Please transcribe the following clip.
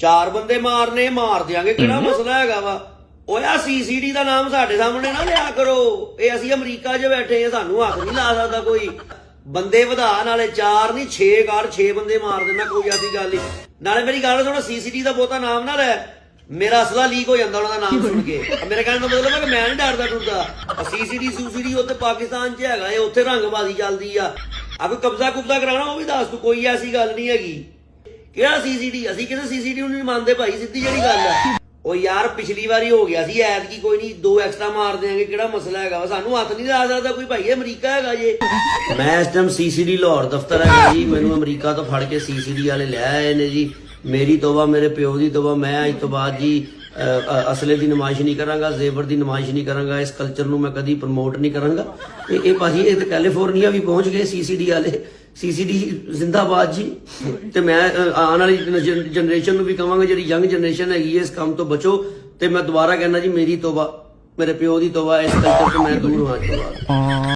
4 ਬੰਦੇ ਮਾਰਨੇ ਮਾਰ ਦਿਆਂਗੇ, ਕਿਹੜਾ ਮਸਲਾ ਹੈਗਾ ਵਾ। ਓਏ ਆ ਸੀਸੀਡੀ ਦਾ ਨਾਮ ਸਾਡੇ ਸਾਹਮਣੇ ਨਾ ਲਿਆ ਕਰੋ, ਇਹ ਅਸੀਂ ਅਮਰੀਕਾ 'ਚ ਬੈਠੇ ਆ, ਸਾਨੂੰ ਹੱਥ ਨਹੀਂ ਲਾ ਸਕਦਾ ਕੋਈ। ਬੰਦੇ ਵਧਾ, ਨਾਲੇ 4 ਨਹੀਂ 6 ਕਰ 6 ਬੰਦੇ ਮਾਰ ਦੇਣਾ, ਕੋਈ ਐਸੀ ਗੱਲ ਨਹੀਂ। ਨਾਲੇ ਮੇਰੀ ਗੱਲ ਸੁਣੋ, ਸੀਸੀਡੀ ਦਾ ਬਹੁਤਾ ਨਾਮ ਨਾ ਲੈ, ਮੇਰਾ ਅਸਲਾ ਲੀਕ ਹੋ ਜਾਂਦਾ ਉਹਨਾਂ ਦਾ ਨਾਮ ਸੁਣ ਕੇ। ਮੇਰੇ ਕਹਿਣ ਦਾ ਮਤਲਬ ਹੈ ਕਿ ਮੈਂ ਨਹੀਂ ਡਰਦਾ ਡਰਦਾ। ਸੀਸੀਡੀ ਉੱਥੇ ਪਾਕਿਸਤਾਨ 'ਚ ਹੈਗਾ, ਉੱਥੇ ਰੰਗਬਾਜ਼ੀ ਚੱਲਦੀ ਆ। ਕੋਈ ਕਬਜ਼ਾ ਕੁਬਜ਼ਾ ਕਰਾਉਣਾ ਉਹ ਵੀ ਦੱਸ ਤੂੰ, ਕੋਈ ਐਸੀ ਗੱਲ ਨਹੀਂ ਹੈਗੀ। ਕਿਹੜਾ ਸੀਸੀਡੀ? ਅਸੀਂ ਕਿਸੇ ਸੀਸੀਡੀ ਨੂੰ ਨਹੀਂ ਮੰਨਦੇ ਭਾਈ, ਸਿੱਧੀ ਜਿਹੜੀ ਗੱਲ ਹੈ। ਉਹ ਯਾਰ ਪਿਛਲੀ ਵਾਰੀ ਹੋ ਗਿਆ ਸੀ, ਐਤਕੀ ਕੋਈ ਨਹੀਂ 2 ਐਕਸਟਰਾ ਮਾਰ ਦਿਆਂਗੇ, ਕਿਹੜਾ ਮਸਲਾ ਹੈਗਾ। ਸਾਨੂੰ ਹੱਥ ਨਹੀਂ ਲਾ ਸਕਦਾ ਕੋਈ ਭਾਈ, ਅਮਰੀਕਾ ਹੈਗਾ ਜੇ। ਮੈਂ ਇਸ ਟਾਈਮ ਸੀਸੀਡੀ ਲਾਹੌਰ ਦਫ਼ਤਰ ਹੈਗਾ ਜੀ, ਮੈਨੂੰ ਅਮਰੀਕਾ ਤੋਂ ਫੜ ਕੇ ਸੀਸੀਡੀ ਵਾਲੇ ਲੈ ਆਏ ਨੇ ਜੀ। ਮੇਰੀ ਤੋਬਾ, ਮੇਰੇ ਪਿਓ ਦੀ ਤੋਬਾ, ਮੈਂ ਅੱਜ ਤੋਂ ਬਾਅਦ ਜੀ ਅਸਲੇ ਦੀ ਨੁਮਾਇਸ਼ ਨਹੀਂ ਕਰਾਂਗਾ, ਜ਼ੇਵਰ ਦੀ ਨੁਮਾਇਸ਼ ਨਹੀਂ ਕਰਾਂਗਾ, ਇਸ ਕਲਚਰ ਨੂੰ ਮੈਂ ਕਦੀ ਪ੍ਰਮੋਟ ਨਹੀਂ ਕਰਾਂਗਾ। ਇਹ ਭਾਜੀ ਇਹ ਤਾਂ ਕੈਲੀਫੋਰਨੀਆ ਵੀ ਪਹੁੰਚ ਗਏ ਸੀਸੀਡੀ ਵਾਲੇ। ਸੀਸੀਡੀ ਜ਼ਿੰਦਾਬਾਦ ਜੀ। ਤੇ ਮੈਂ ਆਉਣ ਵਾਲੀ ਜਨਰੇਸ਼ਨ ਨੂੰ ਵੀ ਕਹਾਂਗਾ, ਜਿਹੜੀ ਯੰਗ ਜਨਰੇਸ਼ਨ ਹੈਗੀ ਹੈ, ਇਸ ਕੰਮ ਤੋਂ ਬਚੋ। ਤੇ ਮੈਂ ਦੁਬਾਰਾ ਕਹਿੰਦਾ ਜੀ, ਮੇਰੀ ਤੋਬਾ, ਮੇਰੇ ਪਿਓ ਦੀ ਤੋਬਾ, ਇਸ ਕਲਚਰ ਤੋਂ ਮੈਂ ਦੂਰ ਹਾਂ ਅੱਜ ਤੋਂ ਬਾਅਦ।